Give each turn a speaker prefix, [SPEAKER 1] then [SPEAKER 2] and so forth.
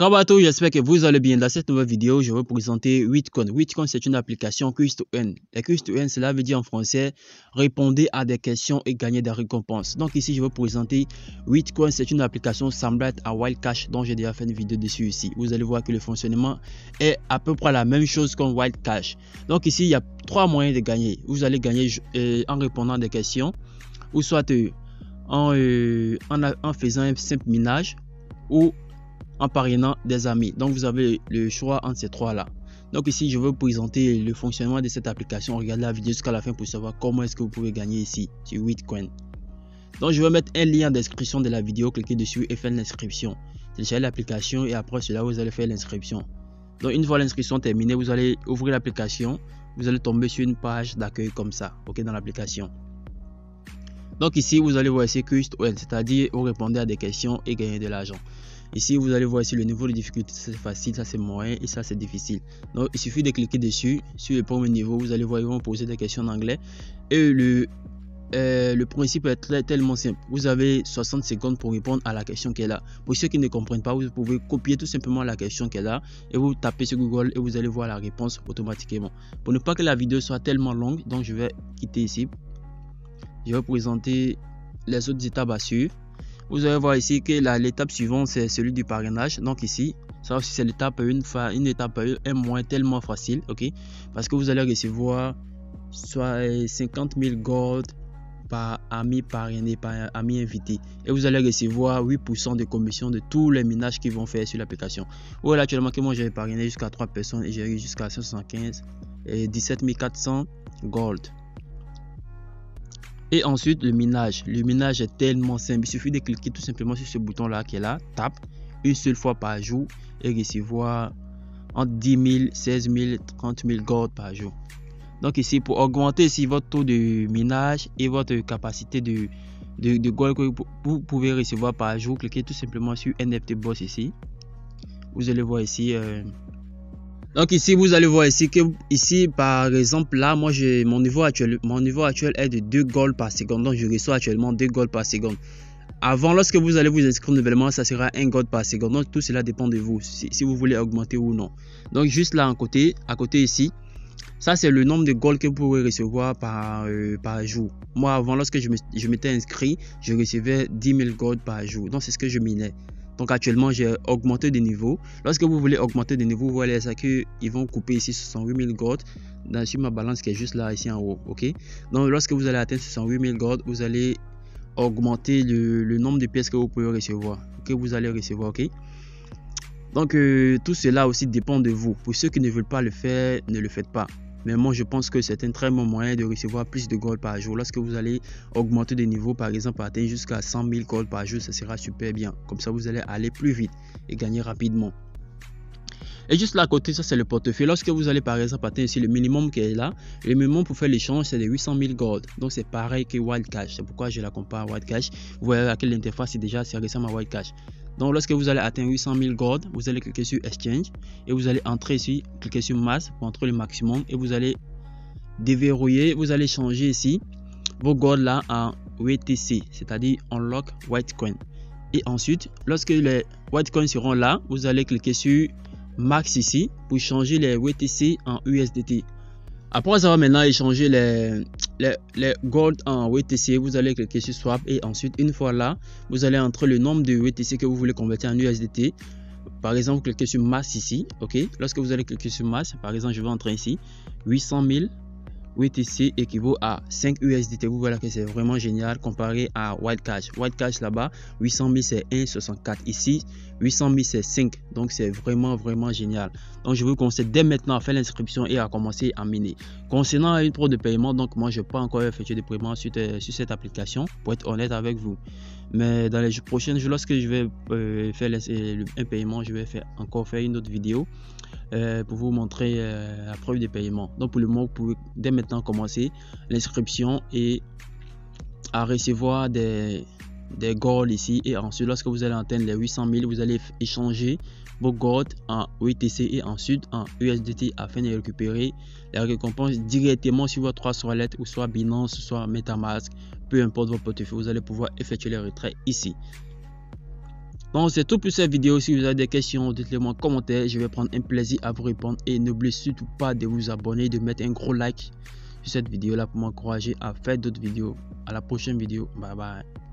[SPEAKER 1] D'accord à tous, j'espère que vous allez bien. Dans cette nouvelle vidéo, je vais vous présenter Witcoin. Witcoin, c'est une application Q2N. La Q2N, cela veut dire en français, répondez à des questions et gagnez des récompenses. Donc ici, je vais vous présenter Witcoin. C'est une application semblable à Wildcash, dont j'ai déjà fait une vidéo dessus ici. Vous allez voir que le fonctionnement est à peu près la même chose qu'un Wildcash. Donc ici, il y a trois moyens de gagner. Vous allez gagner en répondant à des questions, ou soit en faisant un simple minage, ou en parrainant des amis. Donc vous avez le choix entre ces trois là. Donc ici je vais vous présenter le fonctionnement de cette application. Regardez la vidéo jusqu'à la fin pour savoir comment est-ce que vous pouvez gagner ici sur Witcoin. Donc je vais mettre un lien en description de la vidéo, cliquez dessus et faites l'inscription. Téléchargez l'application et après cela vous allez faire l'inscription. Donc une fois l'inscription terminée, vous allez ouvrir l'application, vous allez tomber sur une page d'accueil comme ça, ok, dans l'application. Donc ici vous allez voir ici Q2N, c'est-à-dire vous répondez à des questions et gagnez de l'argent. Ici vous allez voir ici le niveau de difficulté, c'est facile, ça c'est moyen et ça c'est difficile. Donc il suffit de cliquer dessus. Sur le premier niveau, vous allez voir, ils vont poser des questions en anglais et le principe est tellement simple. Vous avez 60 secondes pour répondre à la question qui est là. Pour ceux qui ne comprennent pas, vous pouvez copier tout simplement la question qui est là et vous tapez sur Google et vous allez voir la réponse automatiquement. Pour ne pas que la vidéo soit tellement longue, donc je vais quitter ici. Je vais présenter les autres étapes à suivre. Vous allez voir ici que l'étape suivante c'est celui du parrainage. Donc ici, ça aussi c'est l'étape une étape un moyen tellement facile, ok, parce que vous allez recevoir soit 50 000 gold par ami parrainé, par ami invité, et vous allez recevoir 8% de commission de tous les minages qu'ils vont faire sur l'application. Voilà, actuellement que moi j'ai parrainé jusqu'à 3 personnes et j'ai eu jusqu'à 175 et 17 400 gold. Et ensuite le minage. Le minage est tellement simple. Il suffit de cliquer tout simplement sur ce bouton là qui est là, tape une seule fois par jour et recevoir entre 10 000, 16 000, 30 000 gold par jour. Donc ici pour augmenter ici votre taux de minage et votre capacité de gold que vous pouvez recevoir par jour, cliquez tout simplement sur NFT Boss ici. Vous allez voir ici donc ici vous allez voir ici que ici par exemple là moi j'ai mon niveau actuel est de 2 gold par seconde. Donc je reçois actuellement 2 gold par seconde. Avant, lorsque vous allez vous inscrire nouvellement, ça sera 1 gold par seconde. Donc tout cela dépend de vous si vous voulez augmenter ou non. Donc juste là à côté ici, ça c'est le nombre de gold que vous pouvez recevoir par jour. Moi avant, lorsque je m'étais inscrit, je recevais 10 000 gold par jour. Donc c'est ce que je minais. Donc actuellement j'ai augmenté de niveau. Lorsque vous voulez augmenter de niveau, vous voyez ça que ils vont couper ici 68 000 gold sur ma balance qui est juste là ici en haut, ok. Donc lorsque vous allez atteindre 68 000 gold, vous allez augmenter le nombre de pièces que vous pouvez recevoir, ok. Donc tout cela aussi dépend de vous. Pour ceux qui ne veulent pas le faire, ne le faites pas. Mais moi je pense que c'est un très bon moyen de recevoir plus de gold par jour. Lorsque vous allez augmenter de niveau, par exemple atteindre jusqu'à 100 000 gold par jour, ça sera super bien. Comme ça vous allez aller plus vite et gagner rapidement. Et juste là à côté, ça c'est le portefeuille. Lorsque vous allez par exemple atteindre ici le minimum qui est là, le minimum pour faire l'échange c'est de 800 000 gold. Donc c'est pareil que Wildcash. C'est pourquoi je la compare à Wildcash. Vous voyez à quelle interface c'est ressemble à Wildcash. Donc lorsque vous allez atteindre 800 000 gold, vous allez cliquer sur Exchange et vous allez entrer ici, cliquer sur Masse pour entrer le maximum et vous allez déverrouiller, vous allez changer ici vos gold là en WTC, c'est-à-dire Unlock Witcoin. Et ensuite, lorsque les Witcoins seront là, vous allez cliquer sur Max ici pour changer les WTC en USDT. Après avoir maintenant échangé les gold en WTC, vous allez cliquer sur Swap et ensuite une fois là, vous allez entrer le nombre de WTC que vous voulez convertir en USDT. Par exemple, vous cliquez sur Mass ici, ok. Lorsque vous allez cliquer sur Mass, par exemple, je vais entrer ici 800 000 WTC équivaut à 5 USDT. Vous voyez que c'est vraiment génial comparé à Wildcash. Wildcash là-bas, 800 000 c'est 1,64. Ici, 800 000 c'est 5. Donc c'est vraiment génial. Donc je vous conseille dès maintenant à faire l'inscription et à commencer à miner. Concernant une pro de paiement, donc moi je n'ai pas encore effectué de paiement sur cette application pour être honnête avec vous. Mais dans les prochains jours, lorsque je vais faire un paiement, je vais encore faire une autre vidéo pour vous montrer la preuve de paiement. Donc pour le moment, vous pouvez dès maintenant commencer l'inscription et à recevoir des gold ici. Et ensuite, lorsque vous allez atteindre les 800 000, vous allez échanger vos gold en UTC et ensuite en USDT afin de récupérer la récompense directement sur votre 3 wallet ou soit Binance, soit Metamask, peu importe votre portefeuille, vous allez pouvoir effectuer les retraits ici. Donc c'est tout pour cette vidéo. Si vous avez des questions, dites-les moi en commentaire. Je vais prendre un plaisir à vous répondre. Et n'oubliez surtout pas de vous abonner, de mettre un gros like sur cette vidéo là pour m'encourager à faire d'autres vidéos. À la prochaine vidéo. Bye bye.